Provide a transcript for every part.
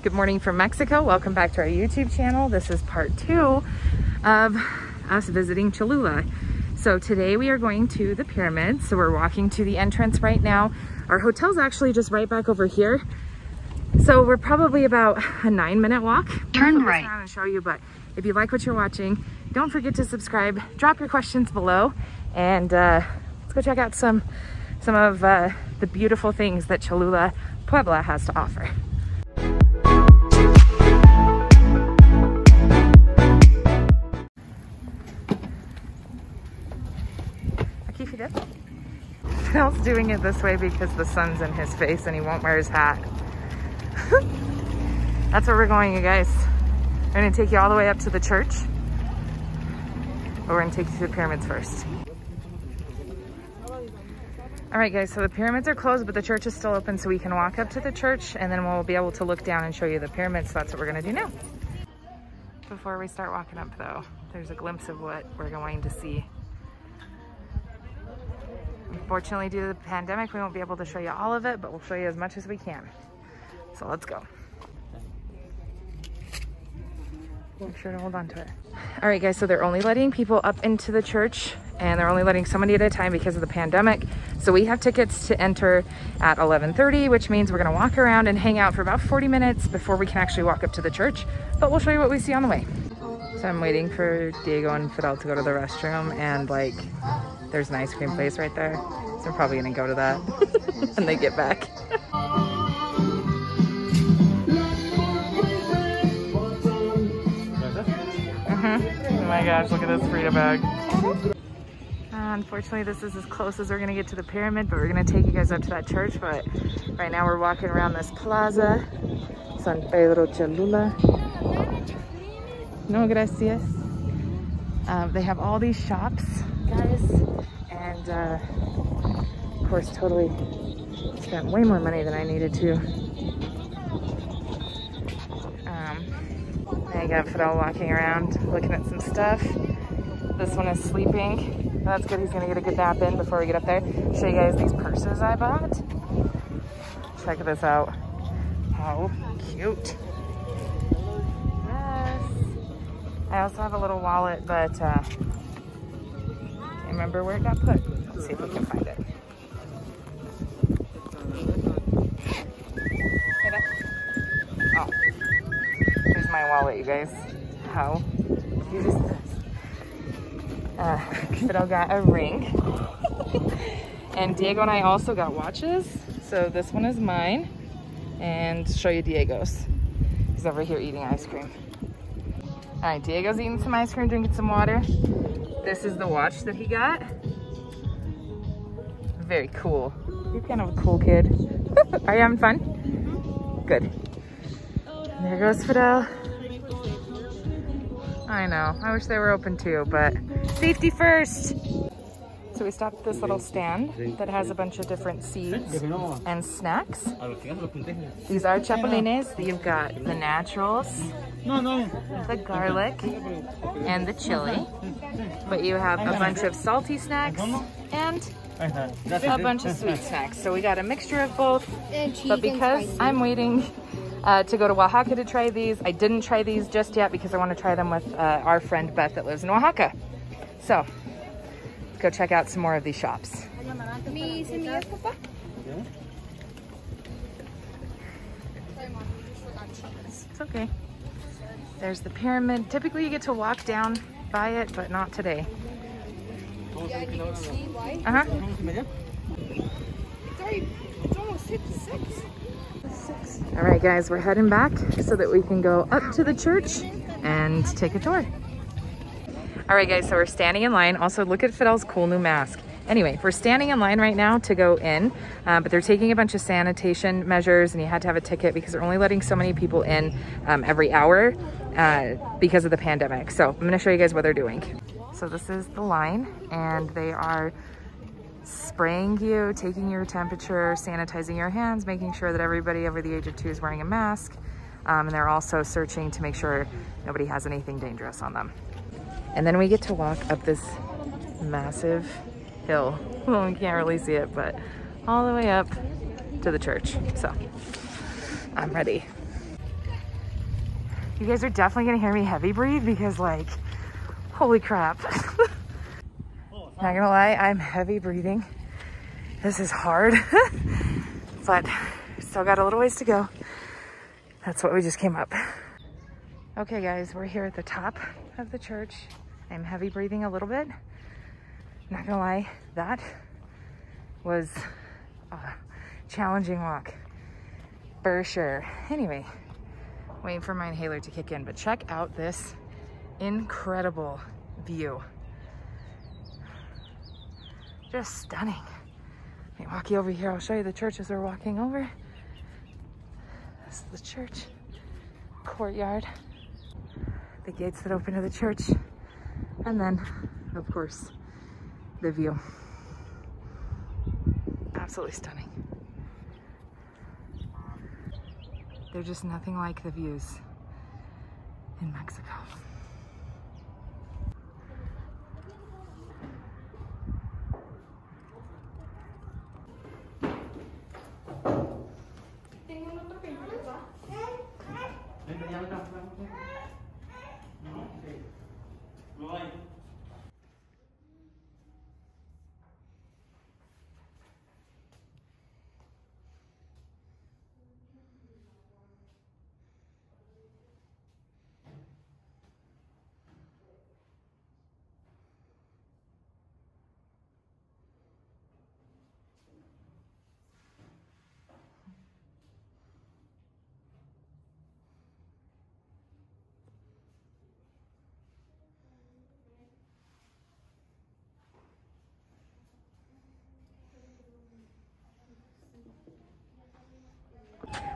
Good morning from Mexico. Welcome back to our YouTube channel. This is part 2 of us visiting Cholula. So today we are going to the pyramids. So we're walking to the entrance right now. Our hotel's actually just right back over here. So we're probably about a 9-minute walk. Turn right. Around and show you, but if you like what you're watching, don't forget to subscribe, drop your questions below, and let's go check out some of the beautiful things that Cholula Puebla has to offer. Phil's doing it this way because the sun's in his face and he won't wear his hat. That's where we're going, you guys. We're gonna take you all the way up to the church, but we're gonna take you to the pyramids first. All right, guys, so the pyramids are closed, but the church is still open, so we can walk up to the church and then we'll be able to look down and show you the pyramids. So that's what we're gonna do now. Before we start walking up though, there's a glimpse of what we're going to see. Unfortunately, due to the pandemic, we won't be able to show you all of it, but we'll show you as much as we can. So let's go. Make sure to hold on to it. All right, guys, so they're only letting people up into the church, and they're only letting so many at a time because of the pandemic. So we have tickets to enter at 11:30, which means we're gonna walk around and hang out for about 40 minutes before we can actually walk up to the church, but we'll show you what we see on the way. So I'm waiting for Diego and Fidel to go to the restroom, and like, there's an ice cream place right there. So I'm probably gonna go to that when they get back. Oh my gosh, look at this Frida bag. Unfortunately, this is as close as we're gonna get to the pyramid, but we're gonna take you guys up to that church. But right now we're walking around this plaza, San Pedro Cholula. No, gracias. They have all these shops, guys, and of course, totally spent way more money than I needed to. I got Fidel walking around, looking at some stuff. This one is sleeping. That's good, he's gonna get a good nap in before we get up there. Show you guys these purses I bought. Check this out. How cute. Yes. I also have a little wallet, but can't remember where it got put. Let's see if we can find it. Oh, here's my wallet, you guys. How cute is this? Fidel got a ring. And Diego and I also got watches. So this one is mine. And show you Diego's. He's over here eating ice cream. All right, Diego's eating some ice cream, drinking some water. This is the watch that he got. Very cool. You're kind of a cool kid. Are you having fun? Good. And there goes Fidel. I know, I wish they were open too, but safety first. So we stopped at this little stand that has a bunch of different seeds and snacks. These are chapulines. You've got the naturals, the garlic, and the chili. But you have a bunch of salty snacks and a bunch of sweet snacks. So we got a mixture of both. But because I'm waiting to go to Oaxaca to try these, I didn't try these just yet because I want to try them with our friend Beth that lives in Oaxaca. So let's go check out some more of these shops. It's okay. There's the pyramid. Typically you get to walk down by it, but not today. Uh-huh. It's almost 6. All right, guys, we're heading back so that we can go up to the church and take a tour. All right, guys, so we're standing in line. Also, look at Fidel's cool new mask. Anyway, we're standing in line right now to go in, but they're taking a bunch of sanitation measures, and you had to have a ticket because they're only letting so many people in every hour because of the pandemic. So I'm gonna show you guys what they're doing. So this is the line, and they are spraying you, taking your temperature, sanitizing your hands, making sure that everybody over the age of 2 is wearing a mask. And they're also searching to make sure nobody has anything dangerous on them. And then we get to walk up this massive hill. Well, we can't really see it, but all the way up to the church. So I'm ready. You guys are definitely gonna hear me heavy breathe because like, holy crap. Not gonna lie, I'm heavy breathing. This is hard, but still got a little ways to go. That's what we just came up. Okay guys, we're here at the top of the church. I'm heavy breathing a little bit. Not gonna lie, that was a challenging walk for sure. Anyway, waiting for my inhaler to kick in, but check out this incredible view. Just stunning. Let me walk you over here. I'll show you the church as we're walking over. This is the church courtyard, the gates that open to the church, and then, of course, the view. Absolutely stunning. They're just nothing like the views in Mexico.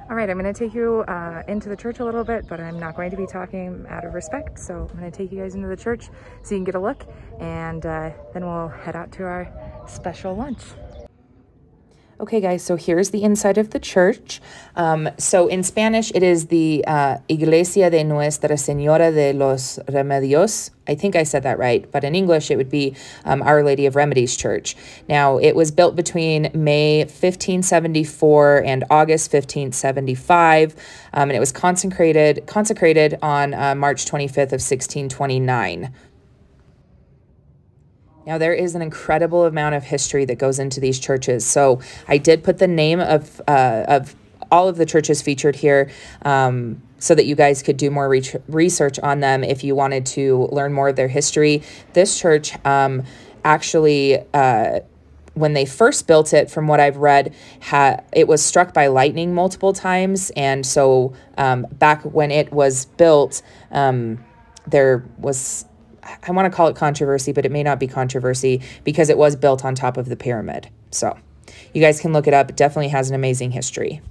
All right, I'm gonna take you into the church a little bit, but I'm not going to be talking out of respect. So I'm gonna take you guys into the church so you can get a look, and then we'll head out to our special lunch. Okay guys, so here's the inside of the church. So in Spanish, it is the Iglesia de Nuestra Señora de los Remedios. I think I said that right, but in English, it would be Our Lady of Remedies Church. Now, it was built between May 1574 and August 1575, and it was consecrated on March 25th of 1629. Now, there is an incredible amount of history that goes into these churches. So I did put the name of all of the churches featured here so that you guys could do more research on them if you wanted to learn more of their history. This church actually, when they first built it, from what I've read, it was struck by lightning multiple times. And so back when it was built, there was, I want to call it controversy, but it may not be controversy because it was built on top of the pyramid. So you guys can look it up. It definitely has an amazing history.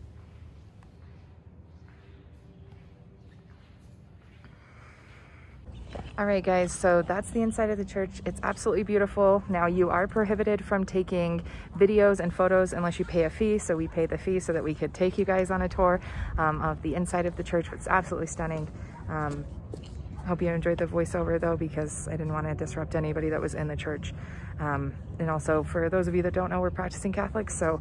All right, guys, so that's the inside of the church. It's absolutely beautiful. Now, you are prohibited from taking videos and photos unless you pay a fee. So we paid the fee so that we could take you guys on a tour of the inside of the church. It's absolutely stunning. Hope you enjoyed the voiceover though, because I didn't want to disrupt anybody that was in the church. And also, for those of you that don't know, we're practicing Catholics, so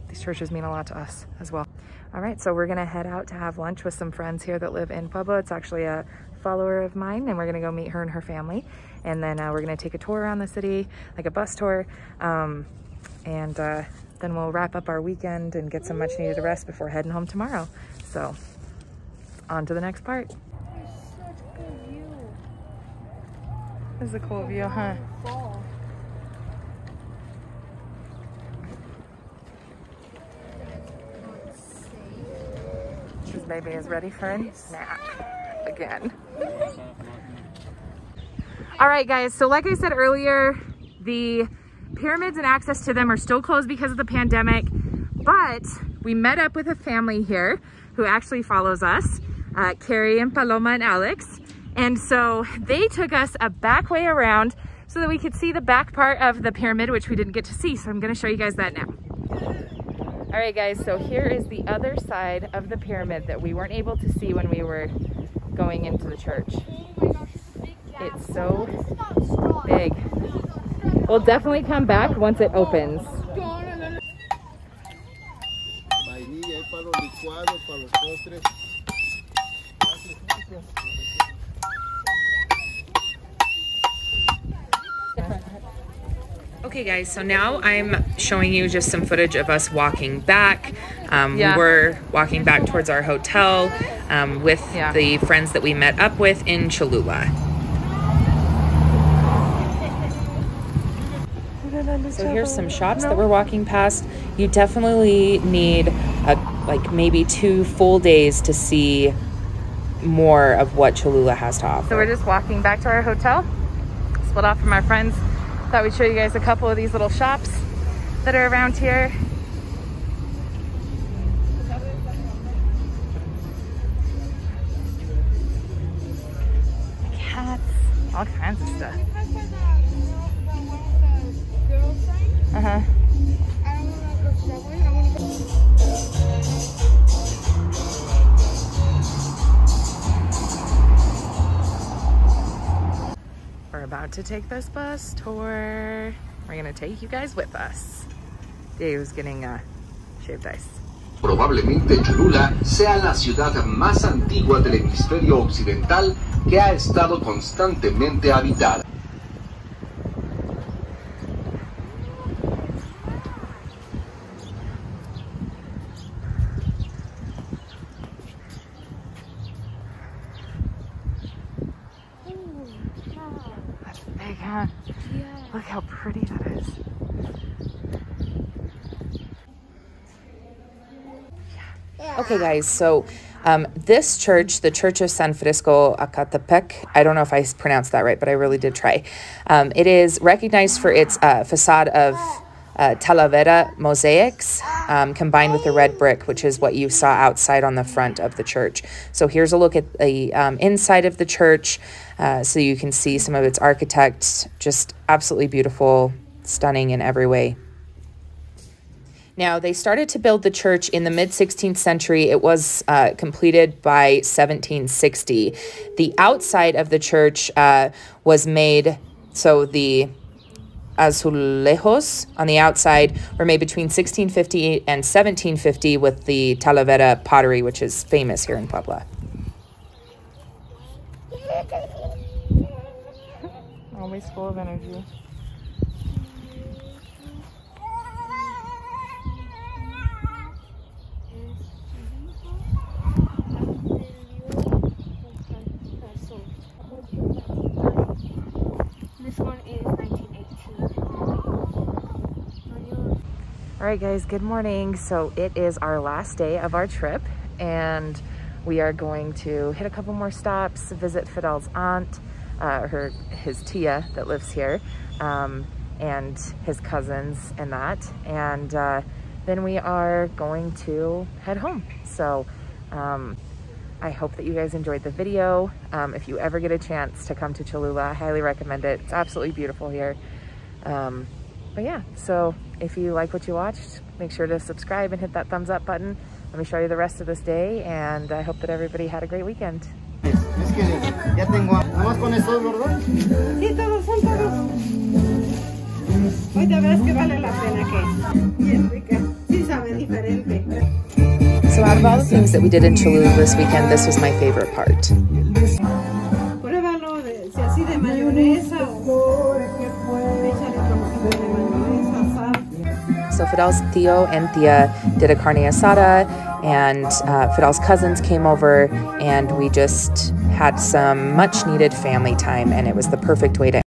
these churches mean a lot to us as well. All right, so we're gonna head out to have lunch with some friends here that live in Puebla. It's actually a follower of mine, and we're gonna go meet her and her family. And then we're gonna take a tour around the city, like a bus tour. And then we'll wrap up our weekend and get some much needed rest before heading home tomorrow. So on to the next part. This is a cool view, huh? This baby is ready for a nap again. All right, guys, so like I said earlier, the pyramids and access to them are still closed because of the pandemic, but we met up with a family here who actually follows us, Carrie and Paloma and Alex. And so they took us a back way around so that we could see the back part of the pyramid, which we didn't get to see. So I'm gonna show you guys that now. All right, guys, so here is the other side of the pyramid that we weren't able to see when we were going into the church. It's so big. We'll definitely come back once it opens. Okay guys, so now I'm showing you just some footage of us walking back. We were walking back towards our hotel with the friends that we met up with in Cholula. So here's some shops that we're walking past. You definitely need like maybe 2 full days to see more of what Cholula has to offer. So we're just walking back to our hotel, split off from our friends. Thought we'd show you guys a couple of these little shops that are around here. Cats, all kinds of stuff. Uh-huh. We're about to take this bus tour. We're gonna take you guys with us. Diego's getting shaved ice. Probablemente Cholula sea la ciudad más antigua del hemisferio occidental que ha estado constantemente habitada. Big, huh? Yeah. Look how pretty that is. Yeah. Okay guys, so this church, the Church of San Francisco Acatepec, I don't know if I pronounced that right, but I really did try. It is recognized for its facade of Talavera mosaics combined with the red brick, which is what you saw outside on the front of the church. So here's a look at the inside of the church so you can see some of its architects. Just absolutely beautiful, stunning in every way. Now, they started to build the church in the mid-16th century. It was completed by 1760. The outside of the church was made, so the azulejos on the outside were made between 1650 and 1750 with the Talavera pottery, which is famous here in Puebla. Always full of energy. This one is 1918. All right, guys, good morning. So it is our last day of our trip, and we are going to hit a couple more stops, visit Fidel's aunt, his tia that lives here, and his cousins and that. And then we are going to head home. So I hope that you guys enjoyed the video. If you ever get a chance to come to Cholula, I highly recommend it. It's absolutely beautiful here. But yeah, so if you like what you watched, make sure to subscribe and hit that thumbs up button. Let me show you the rest of this day, and I hope that everybody had a great weekend. Es que ya tengo, nada más con eso, ¿verdad? Sí, todos son todos. Hoy de veras que vale la pena, que bien rica. Sí sabe diferente. So out of all the things that we did in Cholula this weekend, this was my favorite part. Pruébalo si así de mayonesa o échale otro poquito de mayonesa, sal. So Fidel's tío and tía did a carne asada, and Fidel's cousins came over, and we just had some much needed family time, and it was the perfect way to